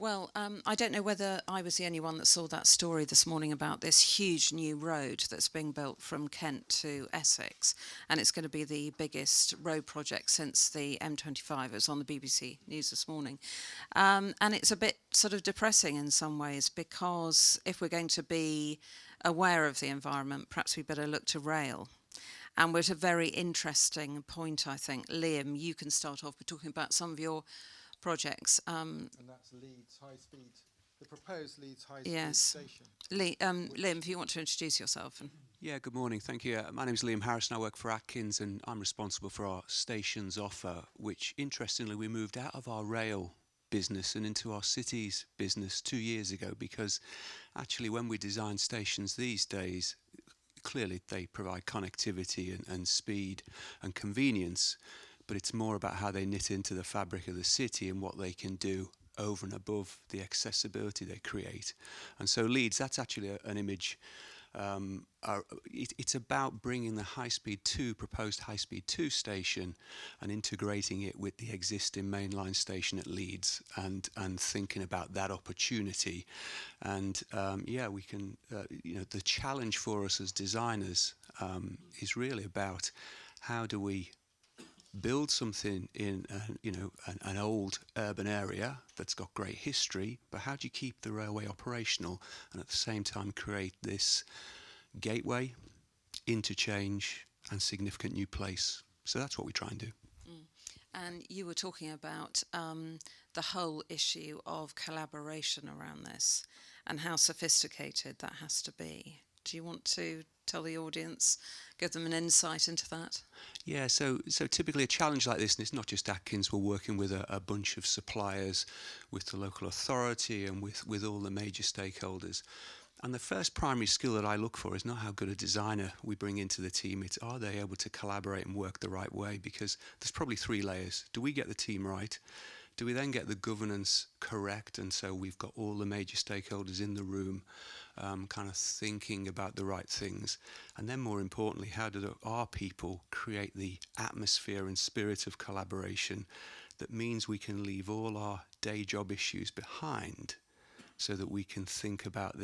Well, I don't know whether I was the only one that saw that story this morning about this huge new road that's being built from Kent to Essex, and it's going to be the biggest road project since the M25. It was on the BBC News this morning. And it's a bit sort of depressing in some ways, because if we're going to be aware of the environment, perhaps we better look to rail. And we're at a very interesting point, I think. Liam, you can start off by talking about some of your projects. And that's Leeds High Speed, the proposed Leeds High Speed Yes. station. Liam, if you want to introduce yourself. Yeah, good morning. Thank you. My name is Liam Harrison. I work for Atkins, and I'm responsible for our stations offer, which, interestingly, we moved out of our rail business and into our cities business 2 years ago, because actually when we design stations these days, clearly they provide connectivity and speed and convenience, but it's more about how they knit into the fabric of the city and what they can do over and above the accessibility they create. And so Leeds, that's actually an image. It's about bringing the proposed High Speed 2 station and integrating it with the existing mainline station at Leeds, and thinking about that opportunity. And we can, the challenge for us as designers is really about how do we build something in an old urban area that's got great history, but how do you keep the railway operational and at the same time create this gateway, interchange and significant new place? So that's what we try and do. And you were talking about the whole issue of collaboration around this and how sophisticated that has to be. Do you want to tell the audience, give them an insight into that? Yeah, so typically a challenge like this, and it's not just Atkins, we're working with a bunch of suppliers, with the local authority and with all the major stakeholders. And the first primary skill that I look for is not how good a designer we bring into the team, it's are they able to collaborate and work the right way, because there's probably 3 layers. Do we get the team right? Do we then get the governance correct? And so we've got all the major stakeholders in the room kind of thinking about the right things. And then more importantly, how do our people create the atmosphere and spirit of collaboration that means we can leave all our day job issues behind, so that we can think about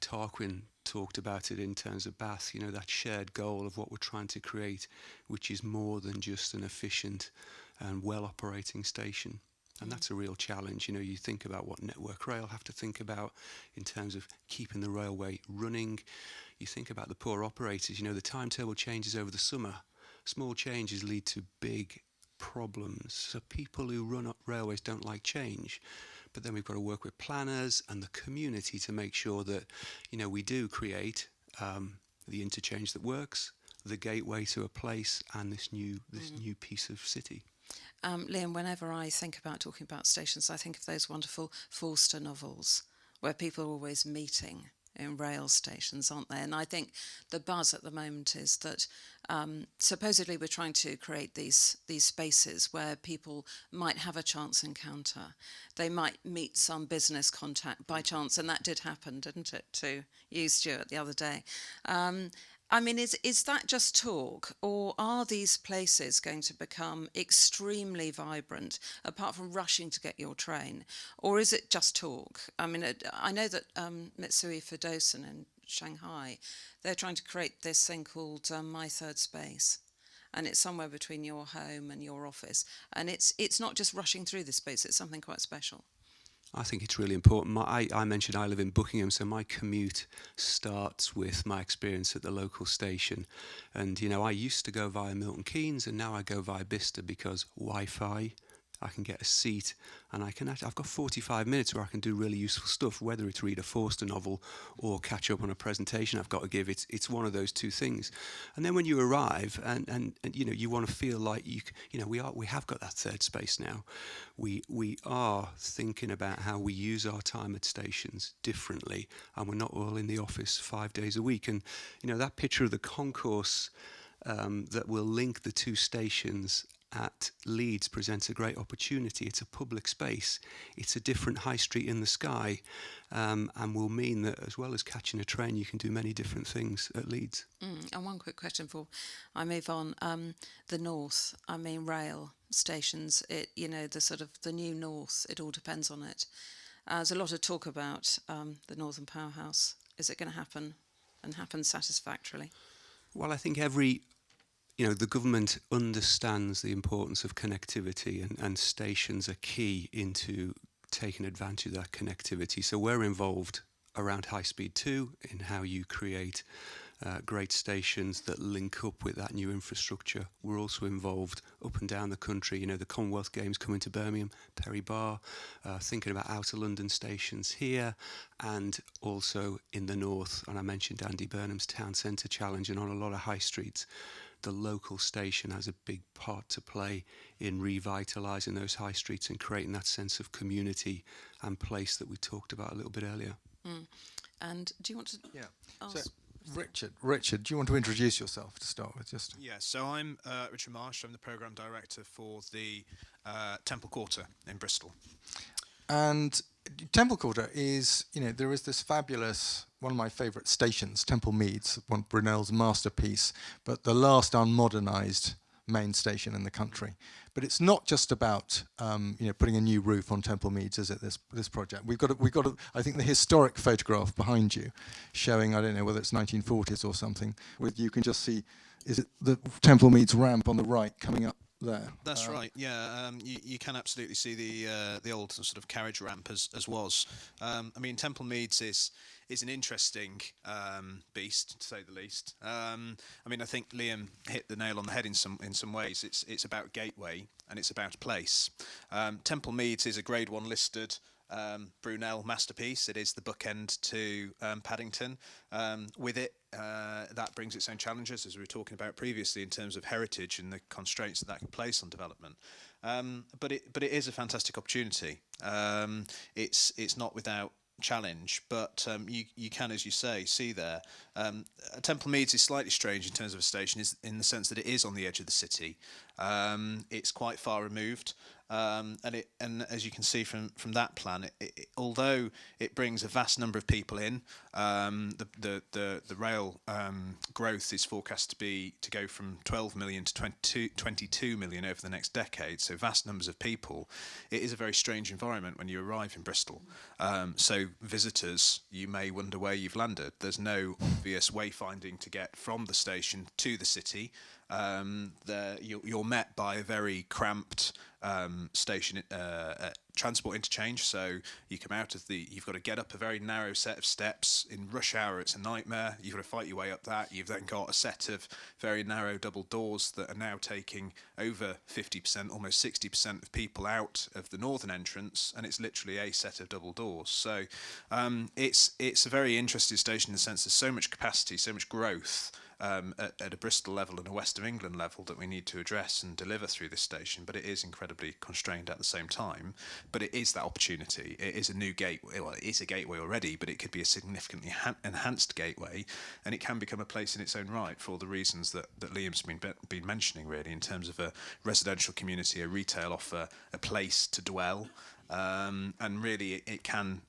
Tarquin talked about it in terms of Bath, that shared goal of what we're trying to create, which is more than just an efficient and well-operating station. And that's a real challenge. You think about what Network Rail have to think about in terms of keeping the railway running. You think about the poor operators. The timetable changes over the summer. Small changes lead to big problems. So people who run up railways don't like change. But then we've got to work with planners and the community to make sure that, we do create the interchange that works, the gateway to a place, and this new piece of city. Liam, whenever I think about talking about stations, I think of those wonderful Forster novels where people are always meeting in rail stations, aren't they? And I think the buzz at the moment is that supposedly we're trying to create these spaces where people might have a chance encounter. They might meet some business contact by chance, and that did happen, didn't it, to you, Stuart, the other day? Is that just talk, or are these places going to become extremely vibrant, apart from rushing to get your train? Or is it just talk? I know that Mitsui Fudosan in Shanghai, they're trying to create this thing called My Third Space. And it's somewhere between your home and your office. And it's not just rushing through the space, it's something quite special. I think it's really important. I mentioned I live in Buckingham, so my commute starts with my experience at the local station. And, I used to go via Milton Keynes, and now I go via Bicester because Wi-Fi, I can get a seat, and I've got 45 minutes where I can do really useful stuff, whether it's read a Forster novel or catch up on a presentation I've got to give. It's one of those two things. And then when you arrive and you want to feel like we have got that third space now. We are thinking about how we use our time at stations differently, and we're not all in the office 5 days a week. And that picture of the concourse that will link the two stations at Leeds presents a great opportunity. It's a public space. It's a different high street in the sky, and will mean that as well as catching a train, you can do many different things at Leeds. And one quick question before I move on. The north, I mean rail stations, the new north, it all depends on it. There's a lot of talk about the Northern Powerhouse. Is it going to happen and happen satisfactorily? Well, I think the government understands the importance of connectivity, and stations are key into taking advantage of that connectivity. So we're involved around High Speed 2 in how you create great stations that link up with that new infrastructure. We're also involved up and down the country. The Commonwealth Games coming to Birmingham, Perry Bar, thinking about outer London stations here, and also in the north. And I mentioned Andy Burnham's Town Centre Challenge, and on a lot of high streets, the local station has a big part to play in revitalising those high streets and creating that sense of community and place that we talked about a little bit earlier. And do you want to ask? So, Richard, do you want to introduce yourself to start with? Yeah, so I'm Richard Marsh. I'm the Programme Director for the Temple Quarter in Bristol. And Temple Quarter is, there is this fabulous, one of my favourite stations, Temple Meads, one of Brunel's masterpiece, but the last unmodernised main station in the country. But it's not just about putting a new roof on Temple Meads, is it? This project. We've got I think the historic photograph behind you, showing, I don't know whether it's 1940s or something, where you can just see, is it the Temple Meads ramp on the right coming up there? That's right. Yeah, you can absolutely see the old sort of carriage ramp as was. I mean, Temple Meads is an interesting beast, to say the least. I mean, I think Liam hit the nail on the head in some ways. It's about gateway and it's about place. Temple Meads is a Grade 1 listed Brunel masterpiece. It is the bookend to Paddington. With it, that brings its own challenges, as we were talking about previously, in terms of heritage and the constraints that can place on development. But it is a fantastic opportunity. It's not without challenge, but you can, as you say, see there. Temple Meads is slightly strange in terms of a station, is in the sense that it is on the edge of the city. It's quite far removed. And as you can see from that plan, although it brings a vast number of people in, the rail growth is forecast to go from 12 million to 22 million over the next decade. So vast numbers of people. It is a very strange environment when you arrive in Bristol. So visitors, you may wonder where you've landed. There's no obvious wayfinding to get from the station to the city. You're met by a very cramped station transport interchange. So you come out of you've got to get up a very narrow set of steps. In rush hour, it's a nightmare. You've got to fight your way up that. You've then got a set of very narrow double doors that are now taking over 50%, almost 60% of people out of the northern entrance, and it's literally a set of double doors. So it's a very interesting station in the sense there's so much capacity, so much growth at a Bristol level and a West of England level that we need to address and deliver through this station, but it is incredibly constrained at the same time. But it is that opportunity. It is a new gateway. Well, it is a gateway already, but it could be a significantly enhanced gateway, and it can become a place in its own right for all the reasons that Liam's been mentioning, really, in terms of a residential community, a retail offer, a place to dwell. And really it can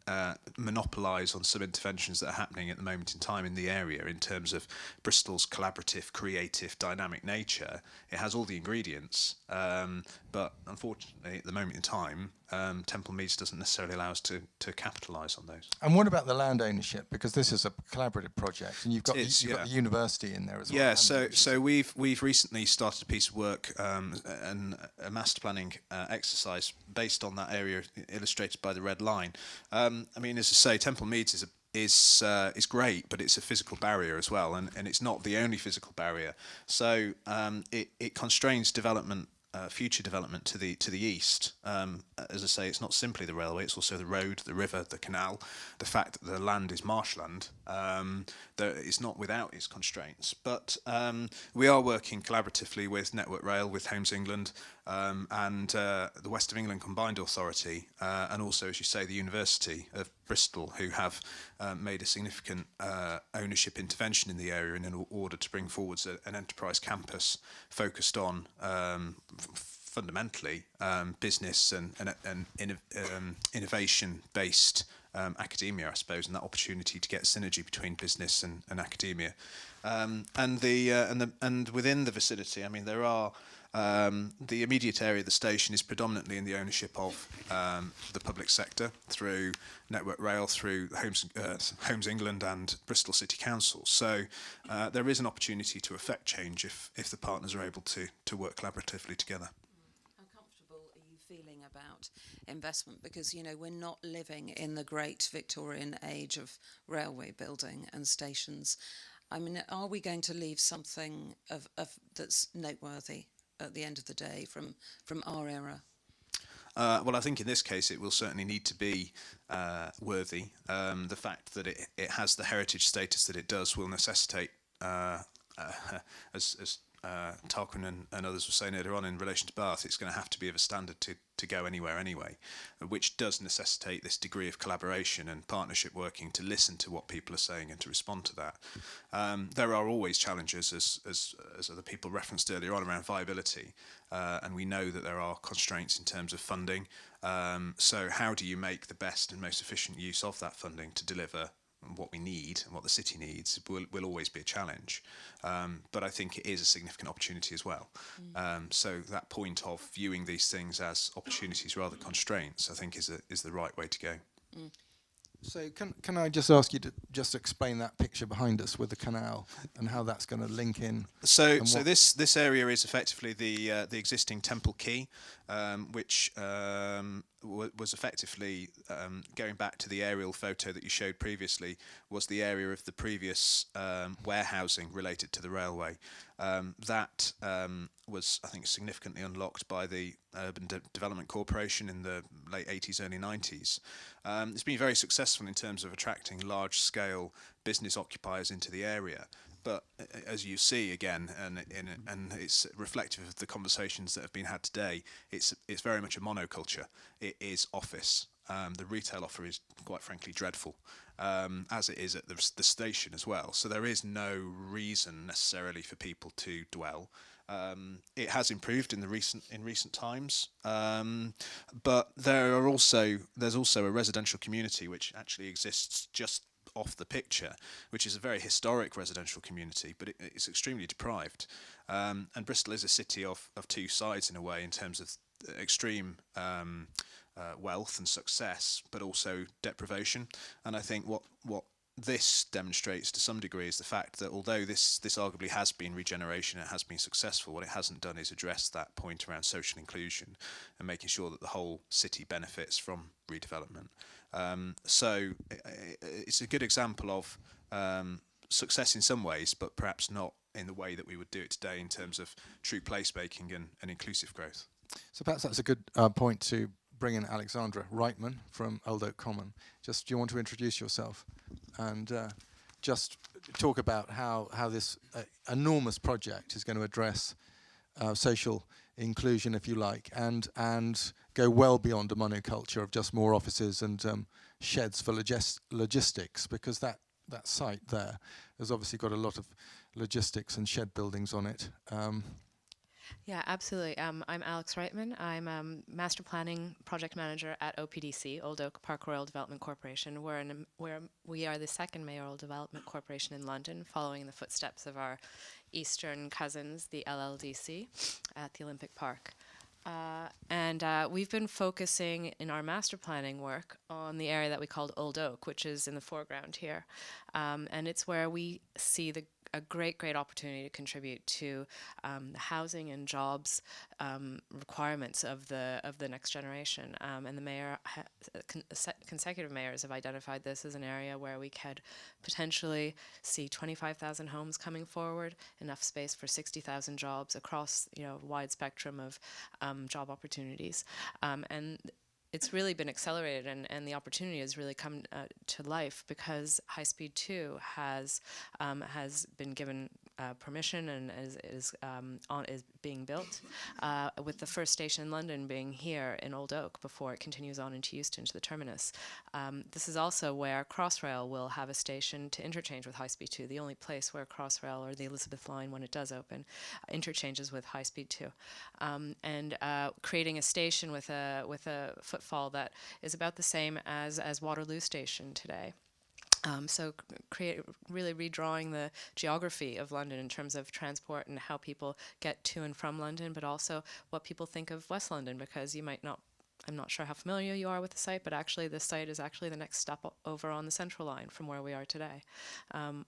monopolise on some interventions that are happening at the moment in time in the area in terms of Bristol's collaborative, creative, dynamic nature. It has all the ingredients, but unfortunately at the moment in time, Temple Meads doesn't necessarily allow us to capitalise on those. And what about the land ownership? Because this is a collaborative project, and you've got the university in there as well. Yeah, so we've recently started a piece of work and a master planning exercise based on that area, illustrated by the red line. I mean, as I say, Temple Meads is great, but it's a physical barrier as well, and it's not the only physical barrier. So it constrains development. Future development to the east. As I say, it's not simply the railway, it's also the road, the river, the canal, the fact that the land is marshland. It's not without its constraints. But we are working collaboratively with Network Rail, with Homes England, and the West of England Combined Authority, and also, as you say, the University of Bristol, who have made a significant ownership intervention in the area in order to bring forwards an enterprise campus focused on fundamentally business and innovation-based academia, I suppose, and that opportunity to get synergy between business and academia, and within the vicinity. I mean, there are the immediate area of the station is predominantly in the ownership of the public sector through Network Rail, through Homes England and Bristol City Council. So there is an opportunity to affect change if the partners are able to work collaboratively together. How comfortable are you feeling about investment? Because, you know, we're not living in the great Victorian age of railway building and stations. I mean, are we going to leave something of that's noteworthy at the end of the day from our era? Well, I think in this case it will certainly need to be worthy. The fact that it has the heritage status that it does will necessitate, as Tarquin and others were saying earlier on in relation to Bath, it's going to have to be of a standard to go anywhere anyway, which does necessitate this degree of collaboration and partnership working to listen to what people are saying and to respond to that. There are always challenges, as other people referenced earlier on, around viability, and we know that there are constraints in terms of funding. So how do you make the best and most efficient use of that funding to deliver what we need and what the city needs will always be a challenge, but I think it is a significant opportunity as well. So that point of viewing these things as opportunities rather than constraints, I think is the right way to go. So can I just ask you to just explain that picture behind us with the canal and how that's going to link in? So this area is effectively the existing Temple Quay, which was effectively going back to the aerial photo that you showed previously, was the area of the previous warehousing related to the railway. That was, I think, significantly unlocked by the Urban Development Corporation in the late 80s, early 90s. It's been very successful in terms of attracting large-scale business occupiers into the area. But as you see again, and it's reflective of the conversations that have been had today, it's very much a monoculture. It is office. The retail offer is, quite frankly, dreadful, as it is at the station as well. So there is no reason necessarily for people to dwell. It has improved in recent times, but there's also a residential community which actually exists just off the picture, which is a very historic residential community, but it's extremely deprived. And Bristol is a city of two sides in a way, in terms of extreme wealth and success, but also deprivation. And I think what this demonstrates to some degree is the fact that although this arguably has been regeneration, it has been successful, what it hasn't done is address that point around social inclusion and making sure that the whole city benefits from redevelopment. So it's a good example of success in some ways, but perhaps not in the way that we would do it today in terms of true placemaking and inclusive growth. So perhaps that's a good point to bring in Alexandra Reitman from Old Oak Common. Do you want to introduce yourself and just talk about how this enormous project is going to address social inclusion, if you like, and go well beyond a monoculture of just more offices and sheds for logistics, because that site there has obviously got a lot of logistics and shed buildings on it. Yeah, absolutely. I'm Alex Reitman. I'm Master Planning Project Manager at OPDC, Old Oak Park Royal Development Corporation. We are the second mayoral development corporation in London, following the footsteps of our eastern cousins, the LLDC, at the Olympic Park. And we've been focusing in our master planning work on the area that we called Old Oak, which is in the foreground here. And it's where we see a great opportunity to contribute to the housing and jobs requirements of the next generation. And the mayor, consecutive mayors have identified this as an area where we could potentially see 25,000 homes coming forward, enough space for 60,000 jobs across a wide spectrum of job opportunities. And it's really been accelerated, and the opportunity has really come to life because High Speed 2 has been given permission and is being built, with the first station in London being here in Old Oak before it continues on into Euston to the terminus. This is also where Crossrail will have a station to interchange with High Speed 2, the only place where Crossrail or the Elizabeth line, when it does open, interchanges with High Speed 2. And creating a station with a footfall that is about the same as Waterloo Station today. So really redrawing the geography of London in terms of transport and how people get to and from London, but also what people think of West London, because you might not, I'm not sure how familiar you are with the site, but actually the site is actually the next stop over on the Central Line from where we are today,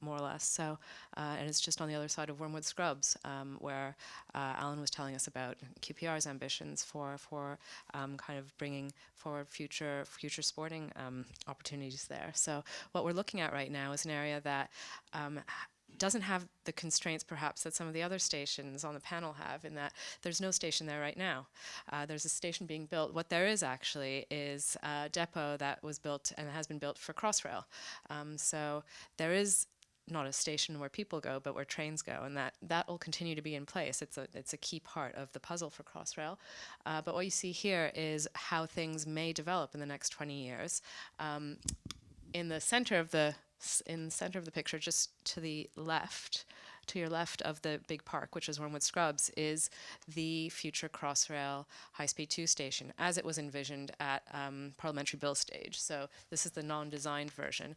more or less. So, and it's just on the other side of Wormwood Scrubs, where Alan was telling us about QPR's ambitions for kind of bringing forward future sporting opportunities there. So what we're looking at right now is an area that doesn't have the constraints perhaps that some of the other stations on the panel have, in that there's no station there right now. There's a station being built. What there is actually is a depot that was built and has been built for Crossrail. So there is not a station where people go, but where trains go, and that will continue to be in place. It's a key part of the puzzle for Crossrail. But what you see here is how things may develop in the next 20 years. In the center of the picture, just to your left of the big park, which is Wormwood Scrubs, is the future Crossrail high-speed 2 station, as it was envisioned at Parliamentary Bill stage. So this is the non-designed version.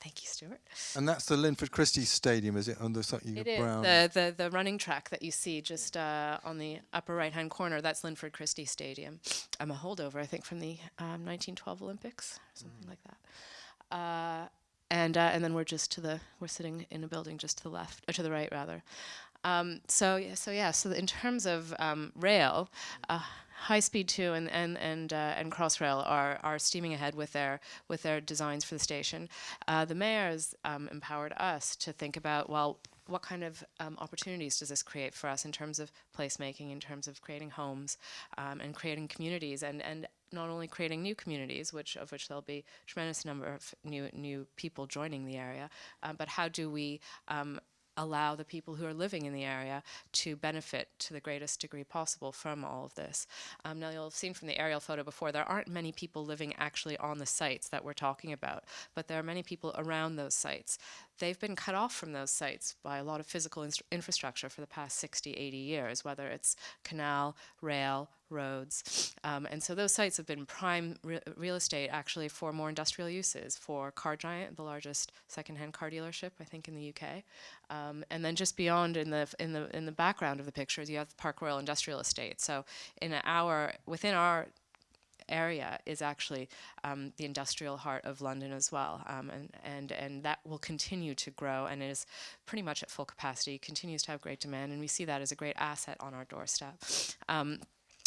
Thank you, Stuart. And that's the Linford Christie Stadium, is it? On the brown. The running track that you see just on the upper right-hand corner. That's Linford Christie Stadium. I'm a holdover, I think, from the 1912 Olympics, something like that. And then we're sitting in a building just to the left, or to the right rather. So in terms of rail, High Speed 2 and Crossrail are steaming ahead with their designs for the station. The mayor has empowered us to think about, well, what kind of opportunities does this create for us in terms of placemaking, in terms of creating homes, and creating communities, and not only creating new communities, of which there'll be a tremendous number of new people joining the area, but how do we allow the people who are living in the area to benefit to the greatest degree possible from all of this. Now, you'll have seen from the aerial photo before, there aren't many people living actually on the sites that we're talking about, but there are many people around those sites. They've been cut off from those sites by a lot of physical infrastructure for the past 60, 80 years, whether it's canal, rail, roads. And so those sites have been prime real estate actually for more industrial uses, for Car Giant, the largest secondhand car dealership, I think, in the UK. And then just beyond in the background of the pictures, you have the Park Royal Industrial Estate. So within our area is actually the industrial heart of London as well, and that will continue to grow and is pretty much at full capacity, continues to have great demand, and we see that as a great asset on our doorstep.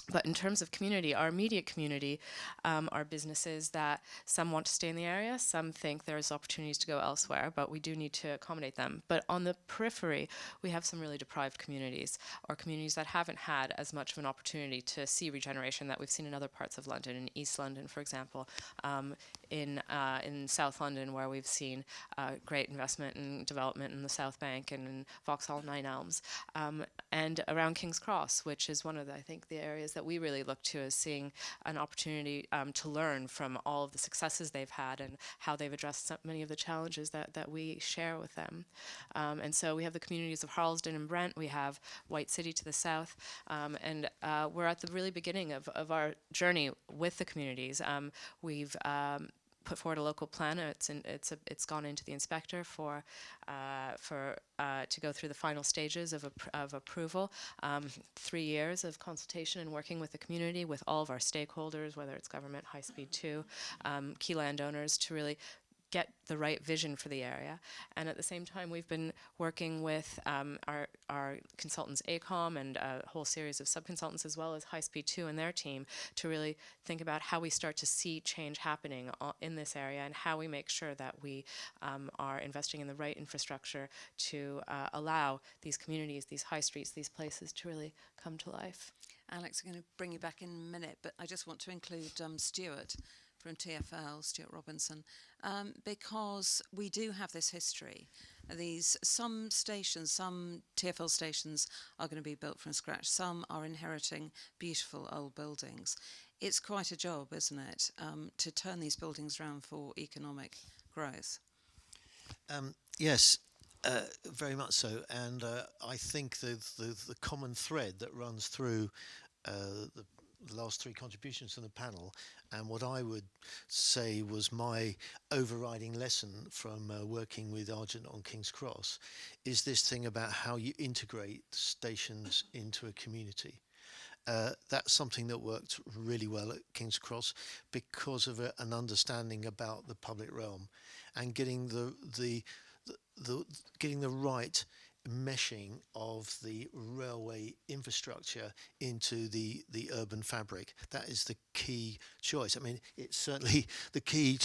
But in terms of community, our immediate community are businesses that some want to stay in the area, some think there's opportunities to go elsewhere, but we do need to accommodate them. But on the periphery, we have some really deprived communities, or communities that haven't had as much of an opportunity to see regeneration that we've seen in other parts of London, in East London, for example, in South London, where we've seen great investment and development in the South Bank and in Vauxhall Nine Elms, and around King's Cross, which is one of the areas that we really look to as seeing an opportunity to learn from all of the successes they've had and how they've addressed many of the challenges that we share with them. And so we have the communities of Harlesden and Brent, we have White City to the south, and we're at the really beginning of our journey with the communities. We've put forward a local plan. It's gone into the inspector to go through the final stages of approval. 3 years of consultation and working with the community, with all of our stakeholders, whether it's government, High Speed 2, key landowners, to really get the right vision for the area. And at the same time, we've been working with our consultants, ACOM, and a whole series of sub-consultants, as well as High Speed 2 and their team, to really think about how we start to see change happening in this area, and how we make sure that we are investing in the right infrastructure to allow these communities, these high streets, these places to really come to life. Alex, I'm going to bring you back in a minute, but I just want to include Stuart from TfL, Stuart Robinson, because we do have this history. Some stations, some TfL stations are going to be built from scratch. Some are inheriting beautiful old buildings. It's quite a job, isn't it, to turn these buildings around for economic growth? Yes, very much so. And I think the common thread that runs through the last three contributions from the panel, and what I would say was my overriding lesson from working with Argent on King's Cross, is this thing about how you integrate stations into a community. That's something that worked really well at King's Cross because of an understanding about the public realm and getting getting the right meshing of the railway infrastructure into the urban fabric. That is the key choice. I mean, it's certainly the key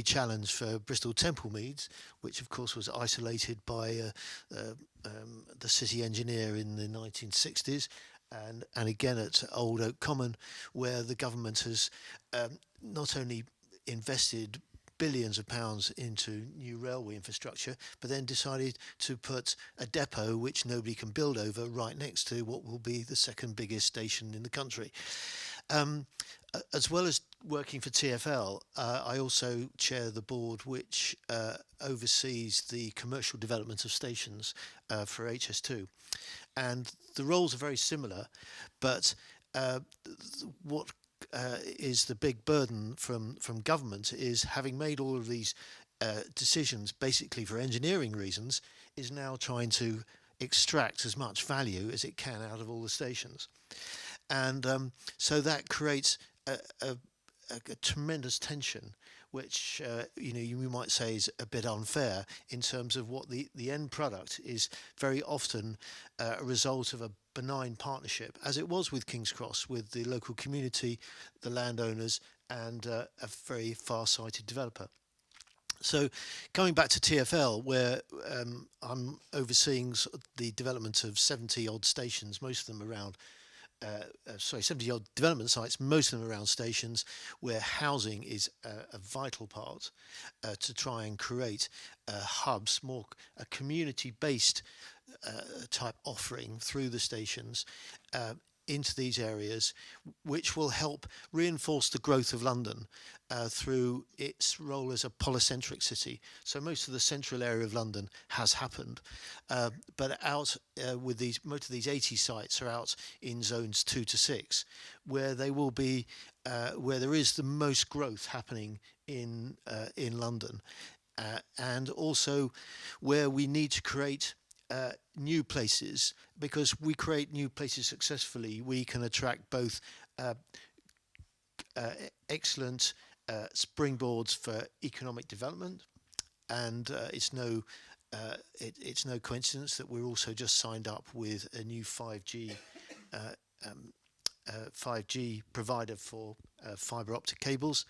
challenge for Bristol Temple Meads, which of course was isolated by the city engineer in the 1960s, and again at Old Oak Common, where the government has not only invested billions of pounds into new railway infrastructure, but then decided to put a depot which nobody can build over right next to what will be the second biggest station in the country. As well as working for TfL, I also chair the board which oversees the commercial development of stations for HS2. And the roles are very similar, but what is the big burden from government is, having made all of these decisions basically for engineering reasons, is now trying to extract as much value as it can out of all the stations. And so that creates a tremendous tension, which you might say is a bit unfair in terms of what the end product is. Very often a result of a benign partnership, as it was with King's Cross, with the local community, the landowners, and a very far-sighted developer. So coming back to TfL, where I'm overseeing the development of 70 odd stations, most of them around 70 odd development sites, most of them around stations, where housing is a vital part to try and create hubs, more a community-based type offering through the stations into these areas, which will help reinforce the growth of London through its role as a polycentric city. So most of the central area of London has happened, but out with most of these 80 sites are out in zones 2 to 6, where they will be, where there is the most growth happening in London, and also where we need to create new places. Because we create new places successfully, we can attract both excellent springboards for economic development, and it's no coincidence that we're also just signed up with a new 5G provider for fibre optic cables,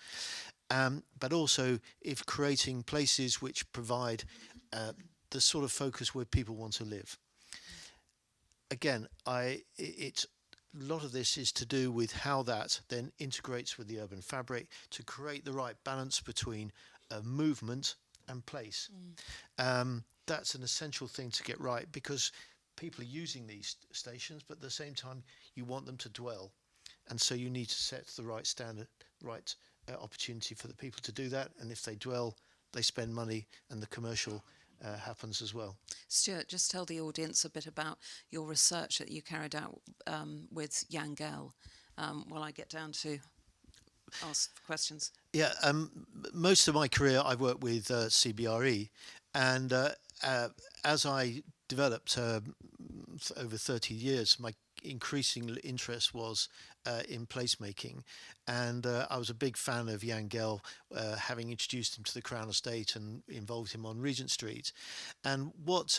but also if creating places which provide the sort of focus where people want to live. Again, a lot of this is to do with how that then integrates with the urban fabric to create the right balance between movement and place. That's an essential thing to get right, because people are using these stations, but at the same time you want them to dwell, and so you need to set the right standard, right opportunity for the people to do that. And if they dwell, they spend money, and the commercial happens as well. Stuart, just tell the audience a bit about your research that you carried out with Jan Gehl while I get down to ask questions. Yeah, most of my career I've worked with CBRE, and as I developed over 30 years, my increasing interest was in placemaking, and I was a big fan of Jan Gehl, having introduced him to the Crown Estate and involved him on Regent Street. And what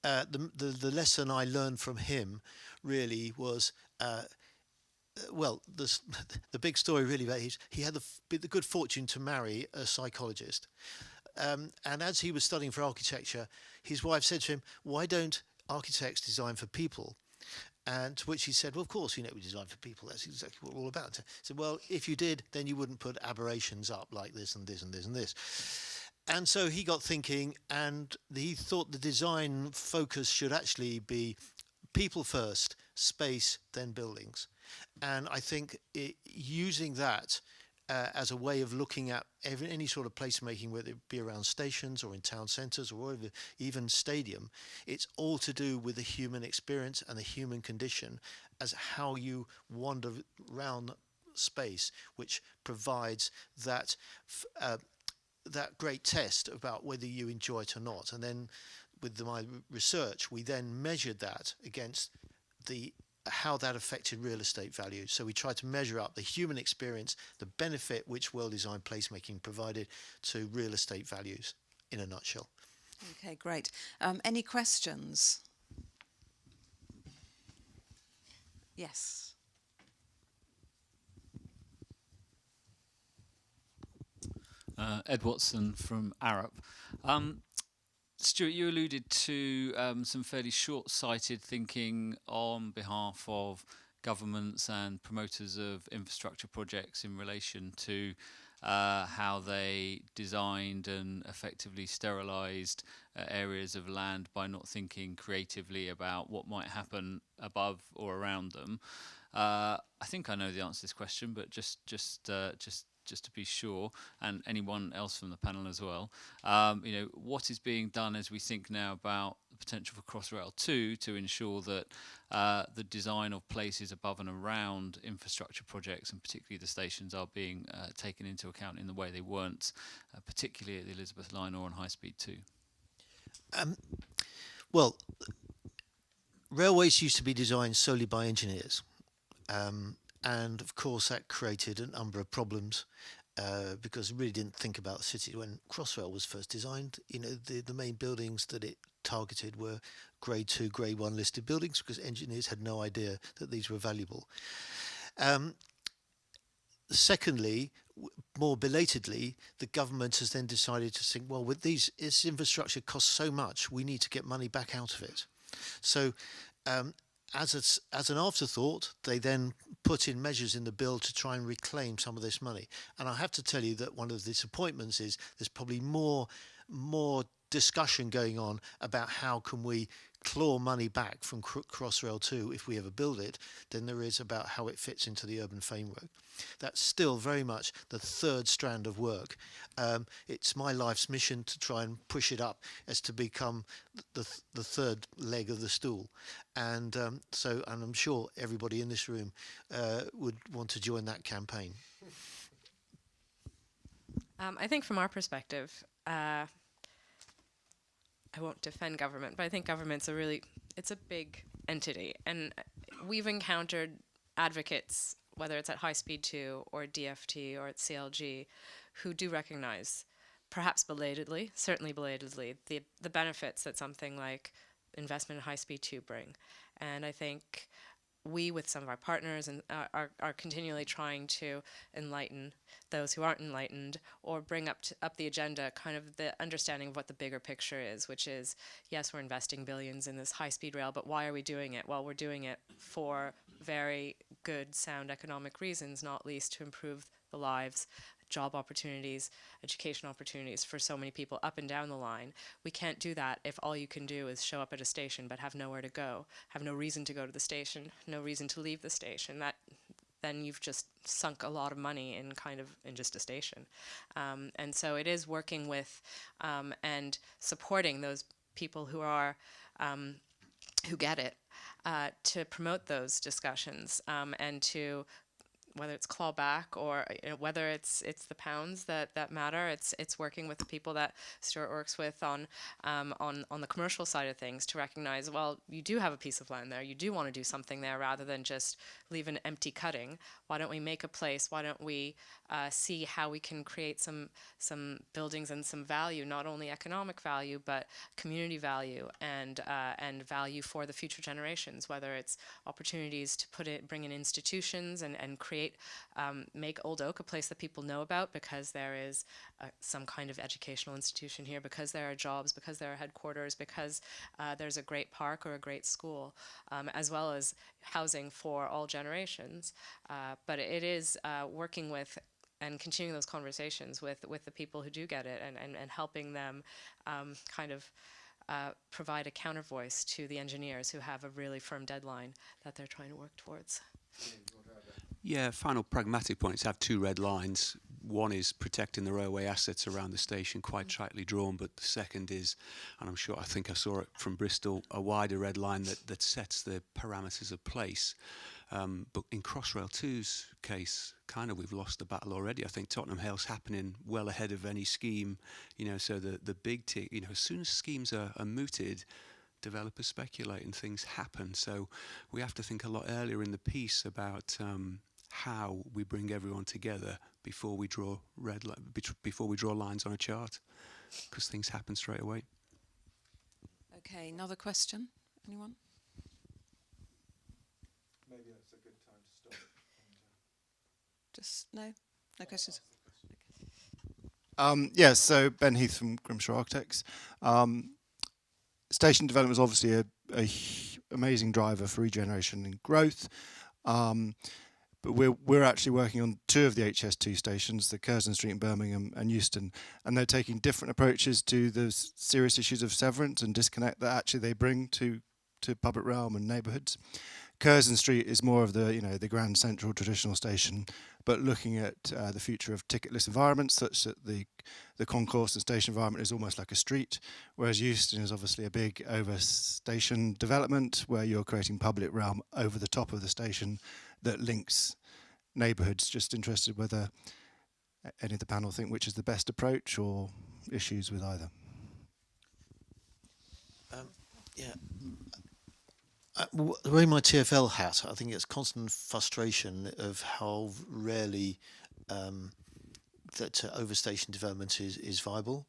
the lesson I learned from him really was, well, the big story really about he had the good fortune to marry a psychologist, and as he was studying for architecture, his wife said to him, "Why don't architects design for people?" And to which he said, well, of course, we design for people. That's exactly what we're all about. He said, well, if you did, then you wouldn't put aberrations up like this and this and this and this. And so he got thinking, and he thought the design focus should actually be people first, space, then buildings. And I think using that as a way of looking at any sort of placemaking, whether it be around stations or in town centres or even stadium, it's all to do with the human experience and the human condition as how you wander around space, which provides that that great test about whether you enjoy it or not. And then with my research, we then measured that against how that affected real estate values. So we tried to measure up the human experience, the benefit which well-designed placemaking provided to real estate values in a nutshell. Okay, great. Any questions? Yes. Ed Watson from Arup. Stuart, you alluded to some fairly short-sighted thinking on behalf of governments and promoters of infrastructure projects in relation to how they designed and effectively sterilised areas of land by not thinking creatively about what might happen above or around them. I think I know the answer to this question, but just to be sure, and anyone else from the panel as well, what is being done as we think now about the potential for Crossrail 2 to ensure that the design of places above and around infrastructure projects, and particularly the stations, are being taken into account in the way they weren't, particularly at the Elizabeth Line or on High Speed 2? Well, railways used to be designed solely by engineers. And of course that created a number of problems because it really didn't think about the city. When Crossrail was first designed, the main buildings that it targeted were grade 2, grade 1 listed buildings because engineers had no idea that these were valuable. Secondly, more belatedly, the government has then decided to think, well, with this infrastructure costs so much, we need to get money back out of it. So as an afterthought, they then put in measures in the bill to try and reclaim some of this money. And I have to tell you that one of the disappointments is there's probably more discussion going on about how can we claw money back from Crossrail 2 if we ever build it than there is about how it fits into the urban framework. That's still very much the third strand of work. It's my life's mission to try and push it up as to become the third leg of the stool. And and I'm sure everybody in this room would want to join that campaign. I think from our perspective, I won't defend government, but I think government's it's a big entity. And we've encountered advocates, whether it's at High Speed 2 or DFT or at CLG, who do recognize, perhaps belatedly, certainly belatedly, the benefits that something like investment in High Speed 2 bring. And I think we, with some of our partners, and are continually trying to enlighten those who aren't enlightened, or bring up the agenda kind of the understanding of what the bigger picture is, which is, yes, we're investing billions in this high-speed rail, but why are we doing it? Well, we're doing it for very good, sound economic reasons, not least to improve the lives, job opportunities, education opportunities for so many people up and down the line. We can't do that if all you can do is show up at a station but have nowhere to go, have no reason to go to the station, no reason to leave the station. Then you've just sunk a lot of money in just a station. And so it is working with and supporting those people who are who get it to promote those discussions and to, whether it's clawback or whether it's the pounds that matter. It's working with the people that Stuart works with on the commercial side of things to recognize, well, you do have a piece of land there. You do want to do something there rather than just leave an empty cutting. Why don't we make a place? Why don't we see how we can create some buildings and some value, not only economic value, but community value and value for the future generations, whether it's opportunities to bring in institutions and create make Old Oak a place that people know about because there is some kind of educational institution here, because there are jobs, because there are headquarters, because there's a great park or a great school, as well as housing for all generations. But it is working with and continuing those conversations with the people who do get it, and helping them kind of provide a counter voice to the engineers who have a really firm deadline that they're trying to work towards. Yeah, final pragmatic points have two red lines. One is protecting the railway assets around the station, quite tightly drawn, but the second is, and I think I saw it from Bristol, a wider red line that sets the parameters of place. But in Crossrail 2's case, kind of we've lost the battle already. I think Tottenham Hale's happening well ahead of any scheme, so the big as soon as schemes are mooted, developers speculate and things happen. So we have to think a lot earlier in the piece about how we bring everyone together before we draw lines on a chart, because things happen straight away. Okay, another question? Anyone? Maybe that's a good time to stop. Just no questions. Yes, so Ben Heath from Grimshaw Architects. Station development is obviously a amazing driver for regeneration and growth. But we're actually working on two of the HS2 stations, the Curzon Street in Birmingham and Euston, and they're taking different approaches to the serious issues of severance and disconnect that actually they bring to public realm and neighbourhoods. Curzon Street is more of the grand central traditional station, but looking at the future of ticketless environments, such that the concourse and station environment is almost like a street, whereas Euston is obviously a big over station development where you're creating public realm over the top of the station that links neighbourhoods. Just interested whether any of the panel think which is the best approach or issues with either. Wearing my TfL hat, I think it's constant frustration of how rarely that overstation development is viable.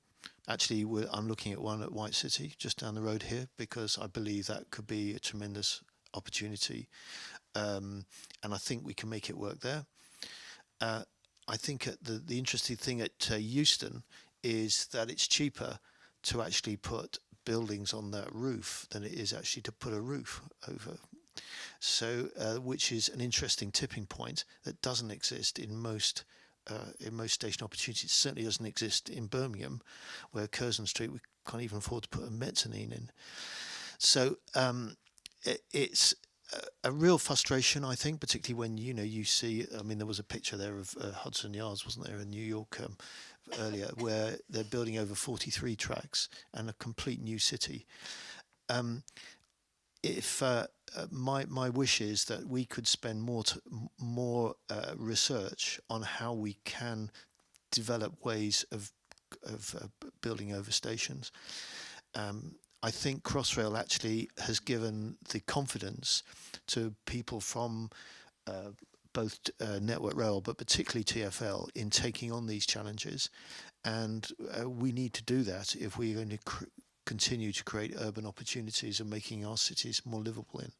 Actually, I'm looking at one at White City, just down the road here, because I believe that could be a tremendous opportunity. And I think we can make it work there. I think the interesting thing at Euston is that it's cheaper to actually put buildings on that roof than it is actually to put a roof over. So, which is an interesting tipping point that doesn't exist in most station opportunities. It certainly doesn't exist in Birmingham, where Curzon Street we can't even afford to put a mezzanine in. So it's a real frustration, I think, particularly when you see. I mean, there was a picture there of Hudson Yards, wasn't there, in New York earlier, where they're building over 43 tracks and a complete new city. If my wish is that we could spend more research on how we can develop ways of building over stations. I think Crossrail actually has given the confidence to people from both Network Rail, but particularly TfL, in taking on these challenges. And we need to do that if we're going to continue to create urban opportunities and making our cities more livable in.